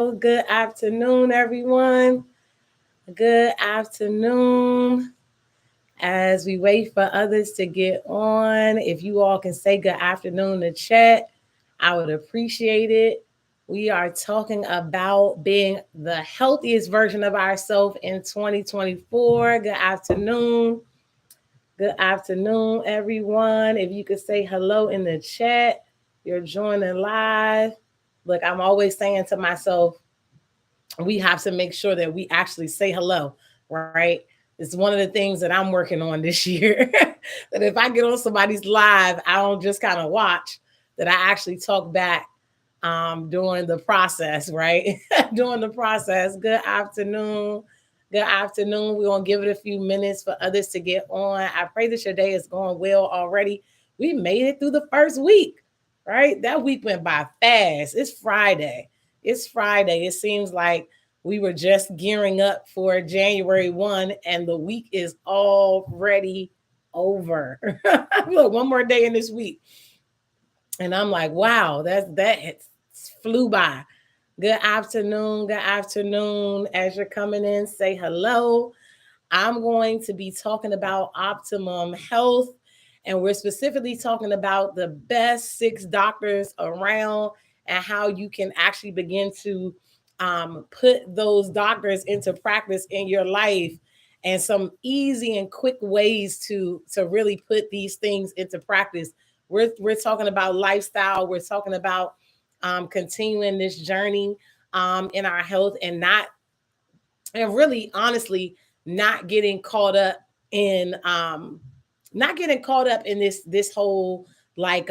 Good afternoon, everyone. Good afternoon. As we wait for others to get on, if you all can say good afternoon in the chat, I would appreciate it. We are talking about being the healthiest version of ourselves in 2024. Good afternoon. Good afternoon, everyone. If you could say hello in the chat, you're joining live. Look, I'm always saying to myself, we have to make sure that we actually say hello, right? It's one of the things that I'm working on this year. That if I get on somebody's live, I don't just kind of watch, that I actually talk back during the process, right? During the process. Good afternoon. Good afternoon. We're going to give it a few minutes for others to get on. I pray that your day is going well already. We made it through the first week, right? That week went by fast. It's Friday. It's Friday. It seems like we were just gearing up for January 1 and the week is already over. Look, one more day in this week. And I'm like, wow, that flew by. Good afternoon. Good afternoon. As you're coming in, say hello. I'm going to be talking about optimum health, and we're specifically talking about the best six doctors around and how you can actually begin to put those doctors into practice in your life, and some easy and quick ways to really put these things into practice. We're talking about lifestyle. We're talking about continuing this journey in our health, and really honestly not getting caught up in this whole like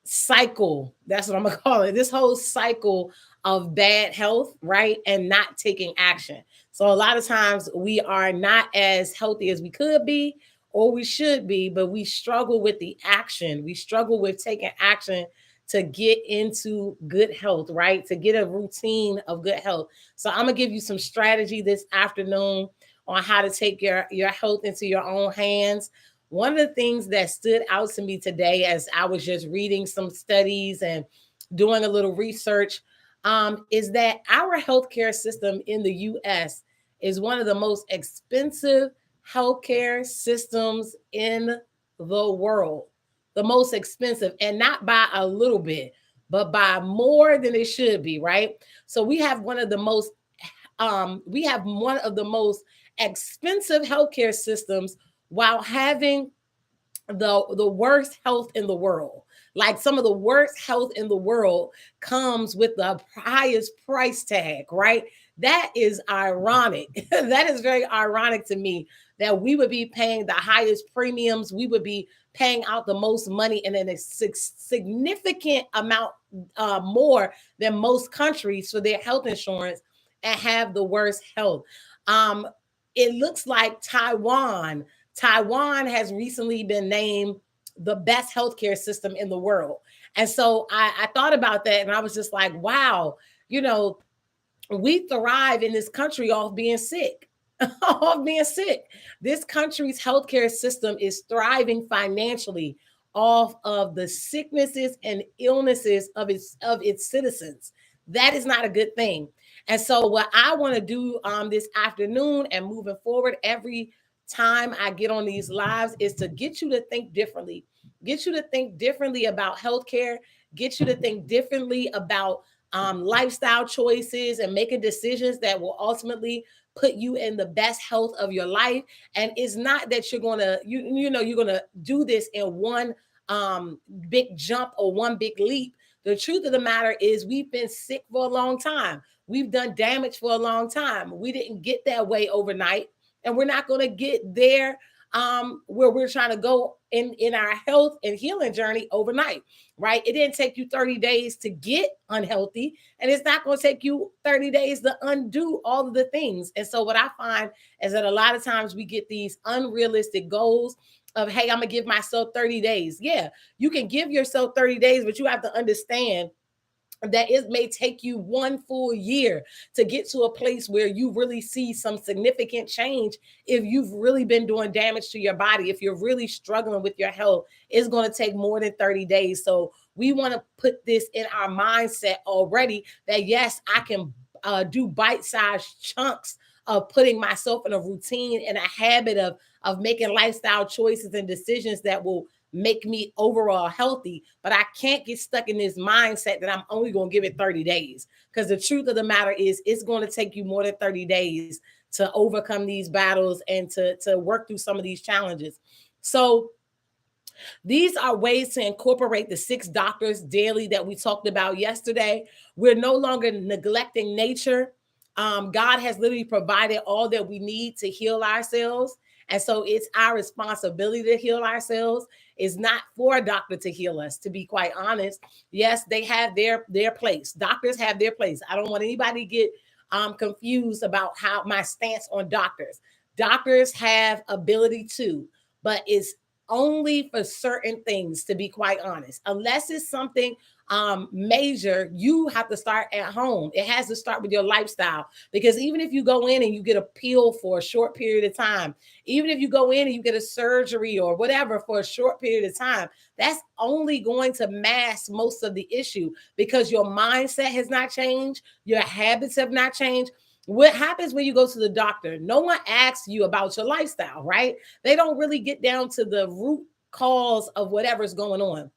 cycle. That's what I'm gonna call it. This whole cycle of bad health, right? And not taking action. So a lot of times we are not as healthy as we could be or we should be, but we struggle with the action. We struggle with taking action to get into good health, right? To get a routine of good health. So I'm gonna give you some strategy this afternoon on how to take your health into your own hands. One of the things that stood out to me today as I was just reading some studies and doing a little research is that our healthcare system in the US is one of the most expensive healthcare systems in the world. The most expensive, and not by a little bit, but by more than it should be, right? So we have one of the most expensive healthcare systems while having the worst health in the world. Like some of the worst health in the world comes with the highest price tag, right? That is ironic. That is very ironic to me that we would be paying the highest premiums, we would be paying out the most money, and then a significant amount more than most countries for their health insurance, and have the worst health. Um, it looks like Taiwan has recently been named the best healthcare system in the world. And so I thought about that and I was just like, wow, you know, we thrive in this country off being sick. Off being sick. This country's healthcare system is thriving financially off of the sicknesses and illnesses of its citizens. That is not a good thing. And so what I want to do this afternoon and moving forward every time I get on these lives is to get you to think differently. Get you to think differently about healthcare, get you to think differently about lifestyle choices and making decisions that will ultimately put you in the best health of your life. And it's not that you're gonna you're gonna do this in one big jump or one big leap. The truth of the matter is we've been sick for a long time. We've done damage for a long time. We didn't get that way overnight, and we're not going to get there where we're trying to go in our health and healing journey overnight, right? It didn't take you 30 days to get unhealthy, and it's not going to take you 30 days to undo all of the things. And so what I find is that a lot of times we get these unrealistic goals of, hey, I'm gonna give myself 30 days. Yeah, you can give yourself 30 days, but you have to understand that it may take you one full year to get to a place where you really see some significant change. If you've really been doing damage to your body, if you're really struggling with your health, it's going to take more than 30 days. So we want to put this in our mindset already that yes, I can do bite-sized chunks of putting myself in a routine and a habit of making lifestyle choices and decisions that will make me overall healthy. But I can't get stuck in this mindset that I'm only going to give it 30 days. Because the truth of the matter is, it's going to take you more than 30 days to overcome these battles and to work through some of these challenges. So these are ways to incorporate the 6 doctors daily that we talked about yesterday. We're no longer neglecting nature. God has literally provided all that we need to heal ourselves. And so it's our responsibility to heal ourselves. It's not for a doctor to heal us, to be quite honest. Yes, they have their place. Doctors have their place. I don't want anybody to get confused about how my stance on doctors. Doctors have ability too, but it's only for certain things, to be quite honest. Unless it's something major, you have to start at home. It has to start with your lifestyle. Because even if you go in and you get a pill for a short period of time, even if you go in and you get a surgery or whatever for a short period of time, that's only going to mask most of the issue because your mindset has not changed, your habits have not changed. What happens when you go to the doctor? No one asks you about your lifestyle, right? They don't really get down to the root cause of whatever's going on.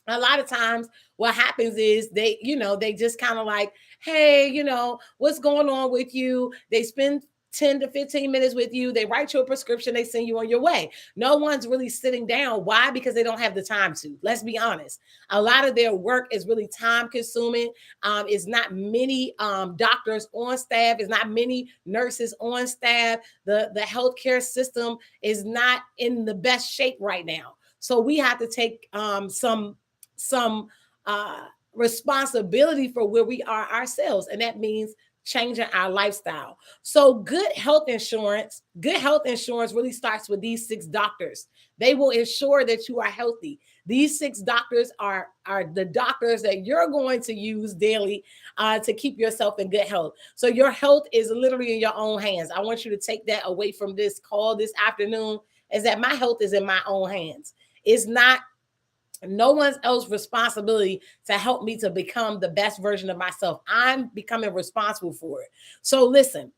A lot of times what happens is they just kind of like, hey, what's going on with you? They spend 10 to 15 minutes with you. They write you a prescription. They send you on your way. No one's really sitting down. Why? Because they don't have the time to. Let's be honest. A lot of their work is really time consuming. It's not many doctors on staff. It's not many nurses on staff. The healthcare system is not in the best shape right now. So we have to take some responsibility for where we are ourselves, and that means changing our lifestyle. So good health insurance really starts with these 6 doctors. They will ensure that you are healthy. These 6 doctors are the doctors that you're going to use daily to keep yourself in good health. So your health is literally in your own hands. I want you to take that away from this call this afternoon, is that my health is in my own hands. It's not no one's else responsibility to help me to become the best version of myself. I'm becoming responsible for it. So listen,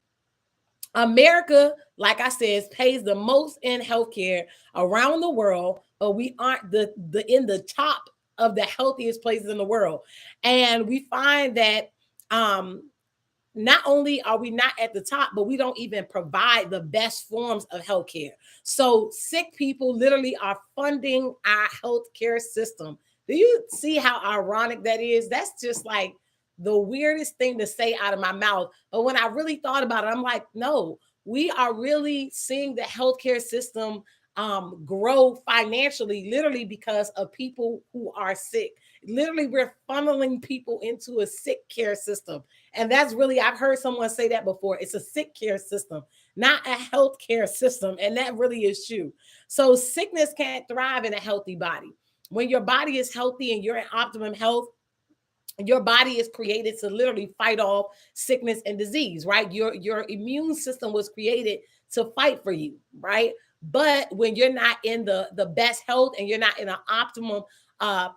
America, like I said, pays the most in healthcare around the world, but we aren't the in the top of the healthiest places in the world. And we find that not only are we not at the top, but we don't even provide the best forms of healthcare. So sick people literally are funding our healthcare system. Do you see how ironic that is? That's just like the weirdest thing to say out of my mouth. But when I really thought about it, I'm like, no, we are really seeing the healthcare system grow financially, literally because of people who are sick. Literally, we're funneling people into a sick care system. And that's really, I've heard someone say that before. It's a sick care system, not a health care system. And that really is true. So sickness can't thrive in a healthy body. When your body is healthy and you're in optimum health, your body is created to literally fight off sickness and disease, right? Your immune system was created to fight for you, right? But when you're not in the best health and you're not in an optimum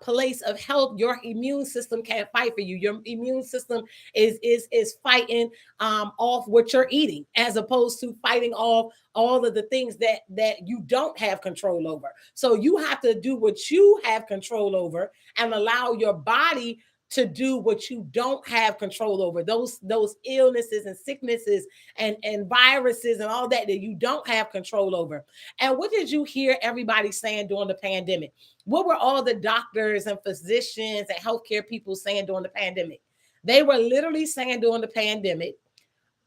place of health, your immune system can't fight for you. Your immune system is fighting off what you're eating, as opposed to fighting off all of the things that you don't have control over. So you have to do what you have control over and allow your body to do what you don't have control over, those illnesses and sicknesses and viruses and all that you don't have control over. And what did you hear everybody saying during the pandemic? What were all the doctors and physicians and healthcare people saying during the pandemic? They were literally saying during the pandemic,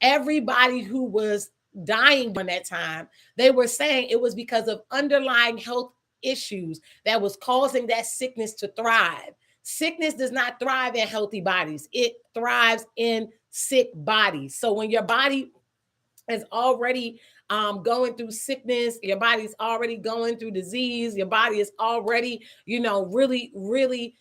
everybody who was dying during that time, they were saying it was because of underlying health issues that was causing that sickness to thrive. Sickness does not thrive in healthy bodies. It thrives in sick bodies. So when your body is already going through sickness, your body's already going through disease, your body is already, really, really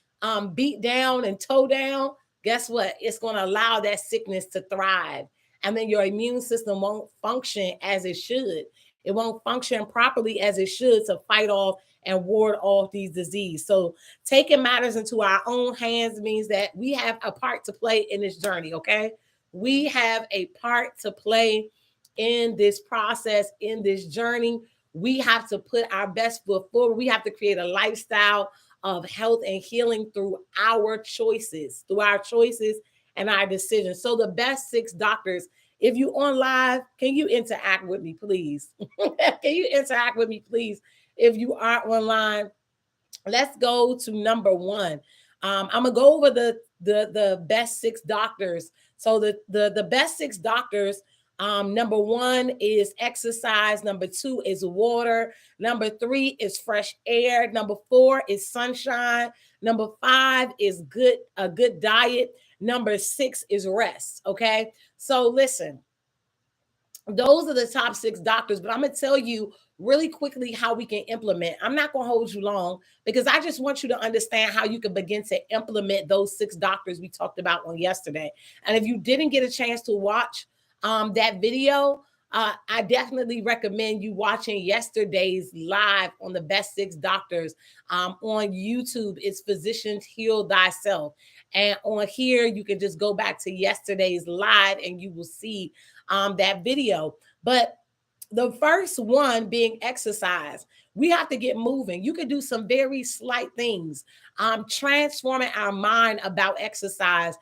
beat down and toe down, guess what? It's going to allow that sickness to thrive. And then your immune system won't function as it should. It won't function properly as it should to fight off and ward off these diseases. So taking matters into our own hands means that we have a part to play in this journey, okay? We have a part to play in this process, in this journey. We have to put our best foot forward. We have to create a lifestyle of health and healing through our choices, and our decisions. So the best 6 doctors, if you on live, can you interact with me, please? Can you interact with me, please? If you are online, let's go to number 1. I'm gonna go over the best 6 doctors. So the best 6 doctors. Number 1 is exercise. Number 2 is water. Number 3 is fresh air. Number 4 is sunshine. Number 5 is a good diet. Number 6 is rest. Okay. So listen, those are the top 6 doctors, but I'm going to tell you really quickly how we can implement. I'm not going to hold you long because I just want you to understand how you can begin to implement those 6 doctors we talked about on yesterday. And if you didn't get a chance to watch that video, I definitely recommend you watching yesterday's live on the best 6 doctors on YouTube. It's Physicians Heal Thyself. And on here, you can just go back to yesterday's live and you will see that video. But the first one being exercise. We have to get moving. You can do some very slight things. Transforming our mind about exercise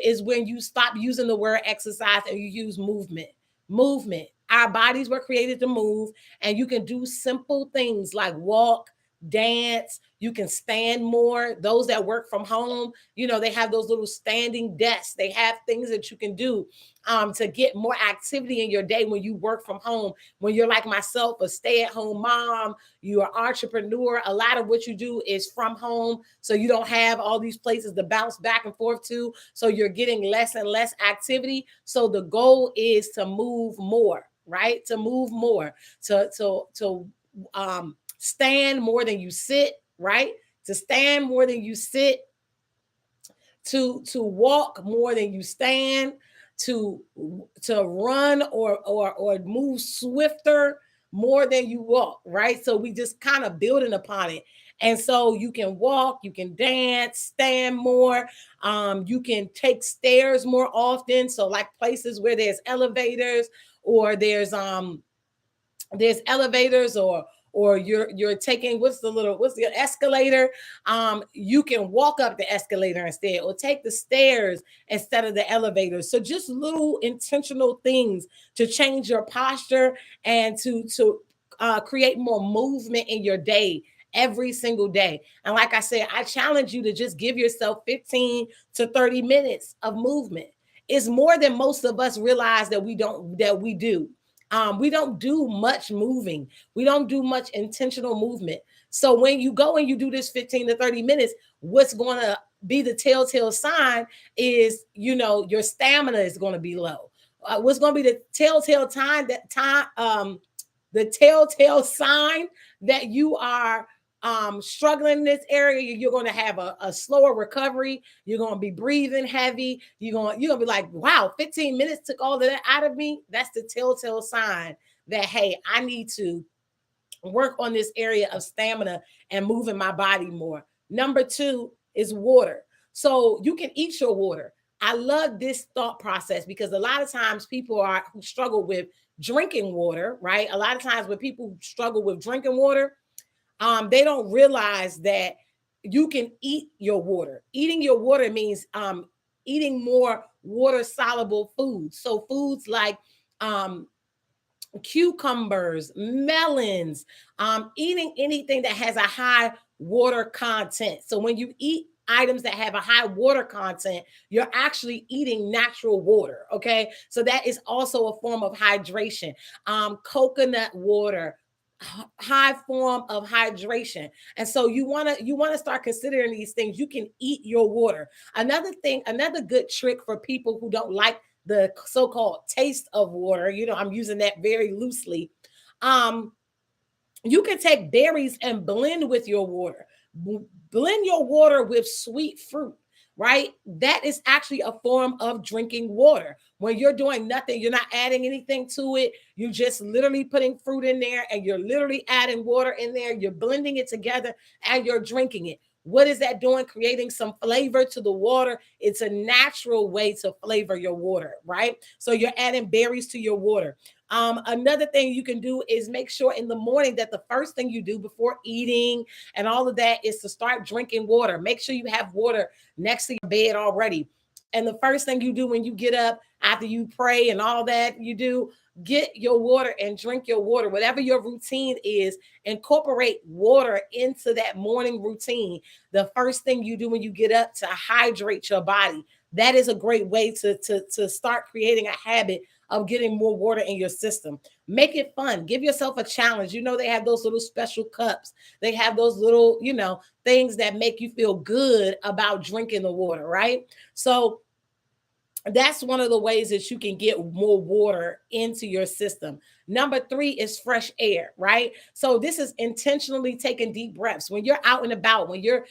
is when you stop using the word exercise and you use movement. Movement. Our bodies were created to move, and you can do simple things like walk, dance. You can stand more. Those that work from home, they have those little standing desks. They have things that you can do to get more activity in your day when you work from home. When you're like myself, a stay-at-home mom, you're an entrepreneur, a lot of what you do is from home. So you don't have all these places to bounce back and forth to. So you're getting less and less activity. So the goal is to move more, right? To move more, to stand more than you sit, right? To stand more than you sit, to walk more than you stand, to run or move swifter more than you walk, right? So we just kind of building upon it. And so you can walk, you can dance, stand more. You can take stairs more often. So like places where there's elevators, or there's elevators, or you're taking what's the escalator. You can walk up the escalator instead, or take the stairs instead of the elevator. So just little intentional things to change your posture and to create more movement in your day every single day. And like I said, I challenge you to just give yourself 15 to 30 minutes of movement. It's more than most of us realize that we do. We don't do much moving. We don't do much intentional movement. So when you go and you do this 15 to 30 minutes, what's going to be the telltale sign is, your stamina is going to be low. What's going to be the telltale the telltale sign that you are struggling in this area? You're going to have a slower recovery. You're going to be breathing heavy. You're going to be like, wow, 15 minutes took all of that out of me. That's the telltale sign that, hey, I need to work on this area of stamina and moving my body more. Number 2 is water. So you can eat your water. I love this thought process because a lot of times people who struggle with drinking water, right? A lot of times when people struggle with drinking water, they don't realize that you can eat your water. Eating your water means eating more water soluble foods. So foods like cucumbers, melons, eating anything that has a high water content. So when you eat items that have a high water content, you're actually eating natural water. Okay. So that is also a form of hydration. Coconut water, high form of hydration. And so you want to start considering these things. You can eat your water. Another good trick for people who don't like the so-called taste of water, I'm using that very loosely. You can take berries and blend with your water. Blend your water with sweet fruit. right? That is actually a form of drinking water. When you're doing nothing, you're not adding anything to it. You're just literally putting fruit in there and you're literally adding water in there. You're blending it together and you're drinking it. What is that doing? Creating some flavor to the water. It's a natural way to flavor your water, right? So you're adding berries to your water. Another thing you can do is make sure in the morning that the first thing you do before eating and all of that is to start drinking water. Make sure you have water next to your bed already. And the first thing you do when you get up after you pray and all that you do, get your water and drink your water. Whatever your routine is, incorporate water into that morning routine. The first thing you do when you get up to hydrate your body. That is a great way to start creating a habit of getting more water in your system. Make it fun. Give yourself a challenge. You know, they have those little special cups. They have those little, things that make you feel good about drinking the water, right? So that's one of the ways that you can get more water into your system. Number 3 is fresh air, right? So this is intentionally taking deep breaths. When you're out and about, when you're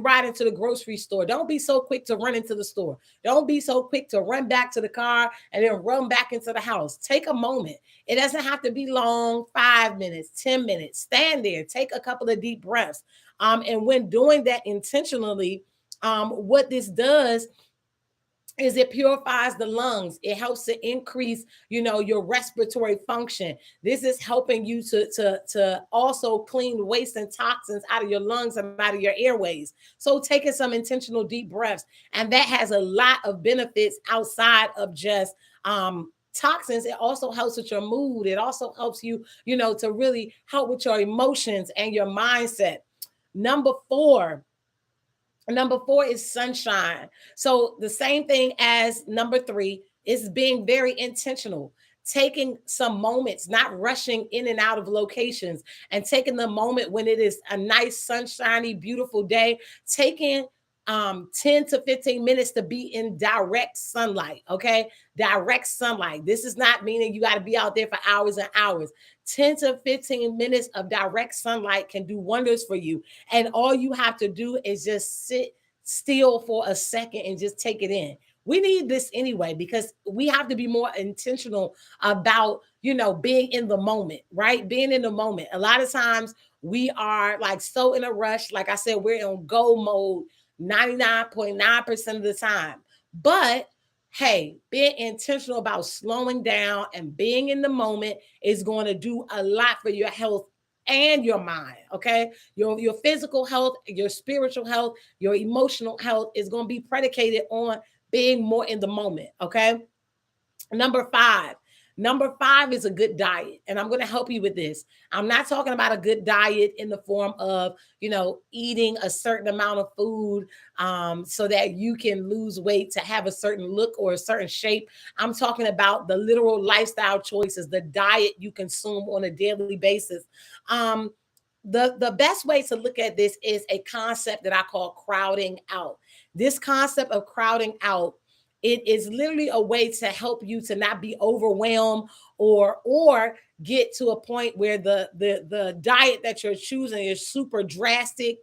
riding to the grocery store, don't be so quick to run into the store. Don't be so quick to run back to the car and then run back into the house. Take a moment. It doesn't have to be long, 5 minutes, 10 minutes. Stand there, take a couple of deep breaths. And when doing that intentionally, what this does is it purifies the lungs. It helps to increase, your respiratory function. This is helping you to also clean waste and toxins out of your lungs and out of your airways. So taking some intentional deep breaths, and that has a lot of benefits outside of just toxins. It also helps with your mood. It also helps you, to really help with your emotions and your mindset. Number four is sunshine. So the same thing as number 3 is being very intentional, taking some moments, not rushing in and out of locations, and taking the moment when it is a nice, sunshiny, beautiful day, taking 10 to 15 minutes to be in direct sunlight. Okay. Direct sunlight. This is not meaning you got to be out there for hours and hours. 10 to 15 minutes of direct sunlight can do wonders for you. And all you have to do is just sit still for a second and just take it in. We need this anyway, because we have to be more intentional about, being in the moment, right? Being in the moment. A lot of times we are like so in a rush. Like I said, we're in go mode 99.9% of the time. But hey, being intentional about slowing down and being in the moment is going to do a lot for your health and your mind. Okay. Your physical health, your spiritual health, your emotional health is going to be predicated on being more in the moment. Okay. Number five. Number 5 is a good diet. And I'm going to help you with this. I'm not talking about a good diet in the form of, eating a certain amount of food so that you can lose weight to have a certain look or a certain shape. I'm talking about the literal lifestyle choices, the diet you consume on a daily basis. Um, the best way to look at this is a concept that I call crowding out. This concept of crowding out, it is literally a way to help you to not be overwhelmed or get to a point where the diet that you're choosing is super drastic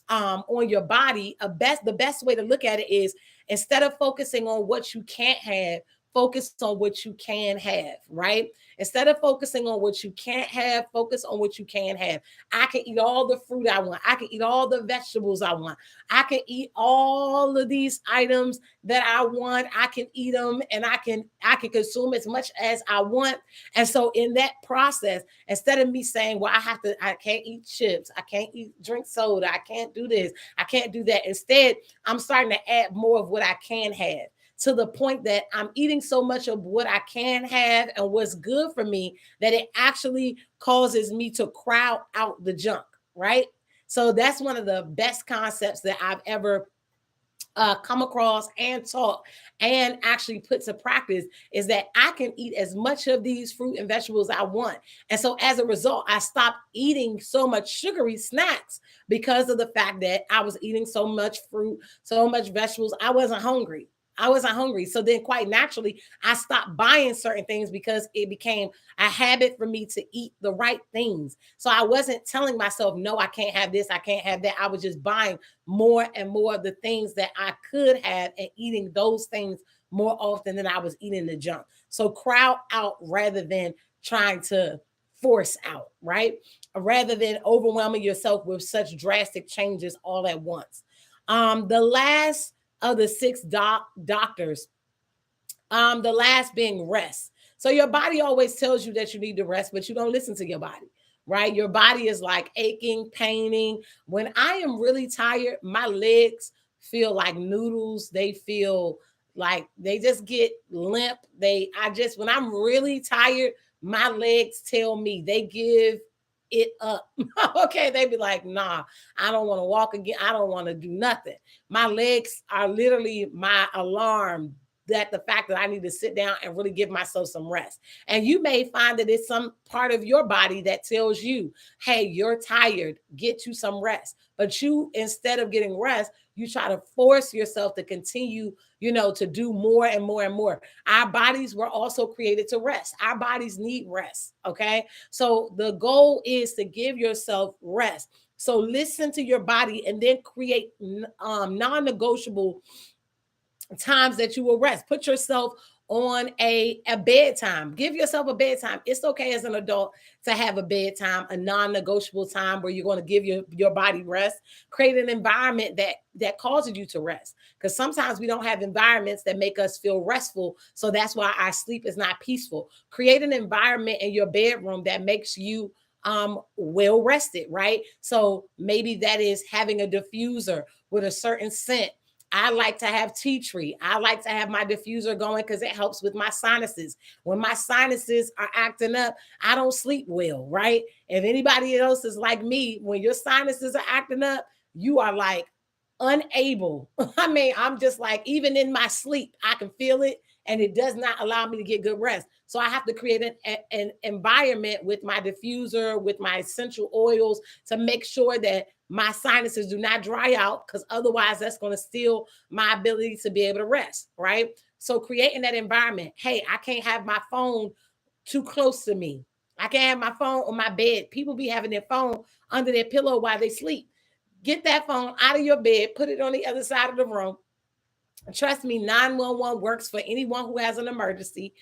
on your body. The best way to look at it is, instead of focusing on what you can't have, focus on what you can have, right? Instead of focusing on what you can't have, focus on what you can have. I can eat all the fruit I want. I can eat all the vegetables I want. I can eat all of these items that I want. I can eat them, and I can consume as much as I want. And so in that process, instead of me saying, well, I can't eat chips, I can't drink soda, I can't do this, I can't do that. Instead, I'm starting to add more of what I can have, to the point that I'm eating so much of what I can have and what's good for me that it actually causes me to crowd out the junk, right? So that's one of the best concepts that I've ever come across and taught and actually put to practice, is that I can eat as much of these fruit and vegetables I want. And so as a result, I stopped eating so much sugary snacks because of the fact that I was eating so much fruit, so much vegetables. I wasn't hungry. I wasn't hungry. So then quite naturally, I stopped buying certain things because it became a habit for me to eat the right things. So I wasn't telling myself, no, I can't have this, I can't have that. I was just buying more and more of the things that I could have and eating those things more often than I was eating the junk. So crowd out rather than trying to force out, right? Rather than overwhelming yourself with such drastic changes all at once. The last of the six doctors, the last being rest. So your body always tells you that you need to rest, but you don't listen to your body, right? Your body is like aching, paining. When I am really tired, my legs feel like noodles. They feel like they just get limp. When I'm really tired, my legs tell me, they give it up. Okay, they be like, nah, I don't want to walk again. I don't want to do nothing. My legs are literally my alarm, that the fact that I need to sit down and really give myself some rest. And you may find that it's some part of your body that tells you, hey, you're tired, get you some rest. But you, instead of getting rest, you try to force yourself to continue, to do more and more and more. Our bodies were also created to rest. Our bodies need rest. Okay. So the goal is to give yourself rest. So listen to your body and then create non-negotiable times that you will rest. Put yourself on a bedtime. Give yourself a bedtime. It's okay as an adult to have a bedtime, a non-negotiable time where you're going to give your body rest. Create an environment that causes you to rest. Because sometimes we don't have environments that make us feel restful. So that's why our sleep is not peaceful. Create an environment in your bedroom that makes you well rested, right? So maybe that is having a diffuser with a certain scent. I like to have tea tree. I like to have my diffuser going because it helps with my sinuses. When my sinuses are acting up, I don't sleep well, right? If anybody else is like me, when your sinuses are acting up, you are like unable. I mean, I'm just like, even in my sleep, I can feel it and it does not allow me to get good rest. So I have to create an environment with my diffuser, with my essential oils to make sure that my sinuses do not dry out, because otherwise that's going to steal my ability to be able to rest, right? So creating that environment. Hey, I can't have my phone too close to me. I can't have my phone on my bed. People be having their phone under their pillow while they sleep. Get that phone out of your bed, put it on the other side of the room. Trust me, 911 works for anyone who has an emergency.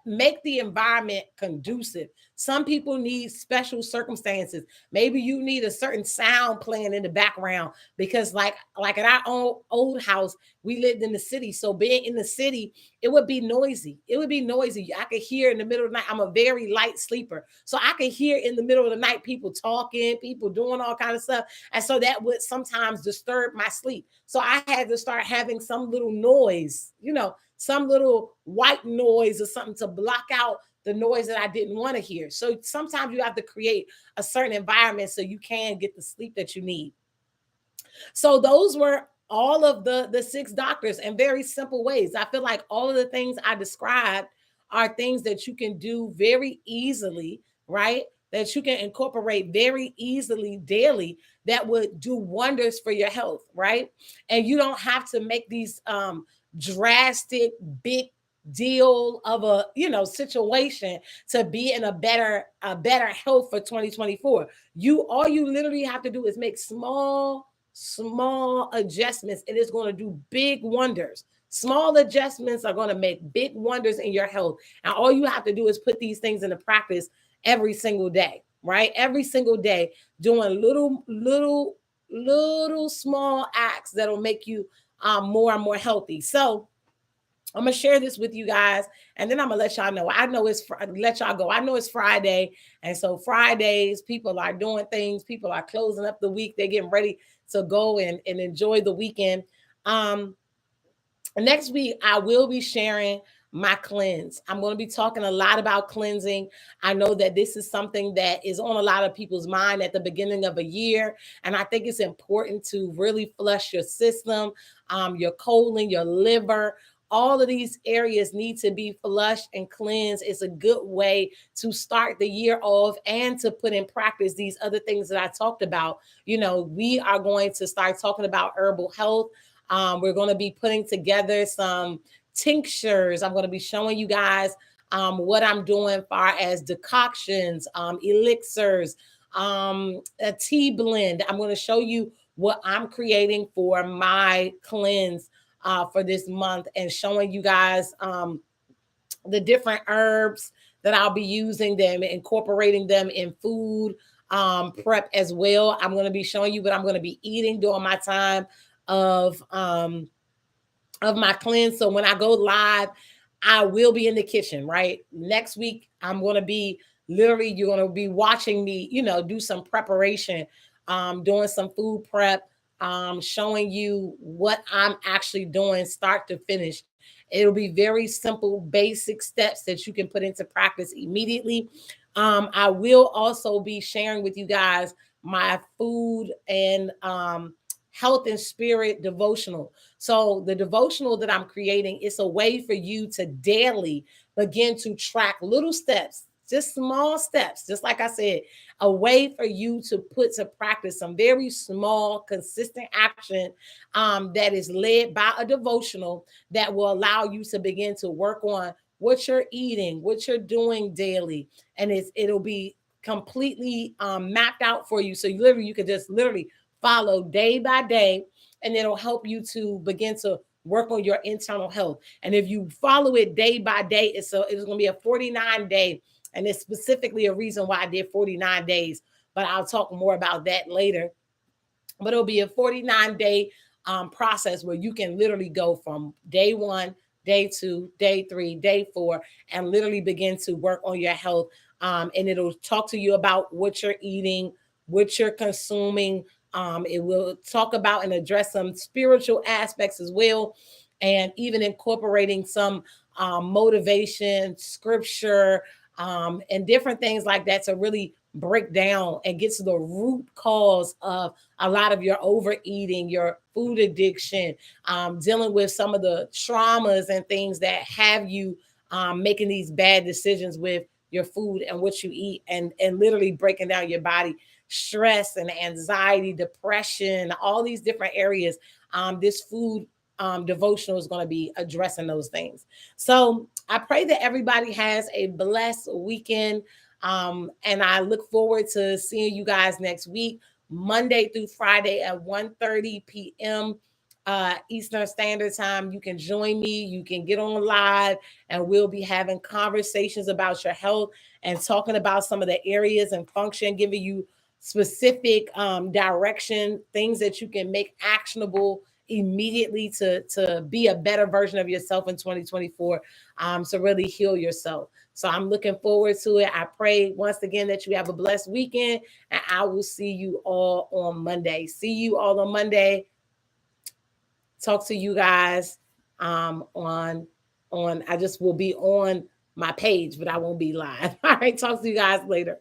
Make the environment conducive. Some people need special circumstances. Maybe you need a certain sound playing in the background because like at our own old house, we lived in the city. So being in the city, it would be noisy. It would be noisy. I could hear in the middle of the night. I'm a very light sleeper. So I could hear in the middle of the night people talking, people doing all kind of stuff. And so that would sometimes disturb my sleep. So I had to start having some little noise, some little white noise or something to block out the noise that I didn't want to hear. So sometimes you have to create a certain environment so you can get the sleep that you need. So those were all of the six doctors in very simple ways. I feel like all of the things I described are things that you can do very easily, right? That you can incorporate very easily daily that would do wonders for your health, right? And you don't have to make these drastic big deal of a situation to be in a better health for 2024. All you literally have to do is make small adjustments, and it's going to do big wonders. Small adjustments are going to make big wonders in your health, and all you have to do is put these things into practice every single day, right? Every single day, doing little small acts that'll make you more and more healthy. So I'm gonna share this with you guys, and then I'm gonna let y'all know. I know let y'all go. I know it's Friday, and so Fridays people are doing things. People are closing up the week. They're getting ready to go and enjoy the weekend. Next week I will be sharing my cleanse. I'm going to be talking a lot about cleansing. I know that this is something that is on a lot of people's mind at the beginning of a year. And I think it's important to really flush your system, your colon, your liver. All of these areas need to be flushed and cleansed. It's a good way to start the year off and to put in practice these other things that I talked about. We are going to start talking about herbal health. We're going to be putting together some tinctures. I'm going to be showing you guys what I'm doing far as decoctions, elixirs, a tea blend. I'm going to show you what I'm creating for my cleanse for this month, and showing you guys the different herbs that I'll be using, them, incorporating them in food prep as well. I'm going to be showing you what I'm going to be eating during my time of my cleanse. So when I go live, I will be in the kitchen, right? Next week, I'm going to be literally, you're going to be watching me, do some preparation, doing some food prep, showing you what I'm actually doing start to finish. It'll be very simple, basic steps that you can put into practice immediately. I will also be sharing with you guys my food and health and spirit devotional. So the devotional that I'm creating is a way for you to daily begin to track little steps, just small steps, just like I said, a way for you to put to practice some very small, consistent action that is led by a devotional that will allow you to begin to work on what you're eating, what you're doing daily, and it'll be completely mapped out for you. So you can just literally follow day by day, and it'll help you to begin to work on your internal health. And if you follow it day by day, it's going to be a 49-day, and it's specifically a reason why I did 49 days, but I'll talk more about that later. But it'll be a 49-day process where you can literally go from day 1, day 2, day 3, day 4, and literally begin to work on your health. And it'll talk to you about what you're eating, what you're consuming. It will talk about and address some spiritual aspects as well, and even incorporating some motivation, scripture, and different things like that to really break down and get to the root cause of a lot of your overeating, your food addiction, dealing with some of the traumas and things that have you making these bad decisions with your food and what you eat, and literally breaking down your body, stress and anxiety, depression, all these different areas. This food devotional is going to be addressing those things. So I pray that everybody has a blessed weekend. And I look forward to seeing you guys next week, Monday through Friday at 1:30 p.m. Eastern Standard Time. You can join me. You can get on live, and we'll be having conversations about your health and talking about some of the areas and function, giving you specific direction, things that you can make actionable immediately to be a better version of yourself in 2024, to really heal yourself. So I'm looking forward to it. I pray once again that you have a blessed weekend, and I will see you all on Monday. See you all on Monday. Talk to you guys on I just will be on my page, but I won't be live. All right, talk to you guys later.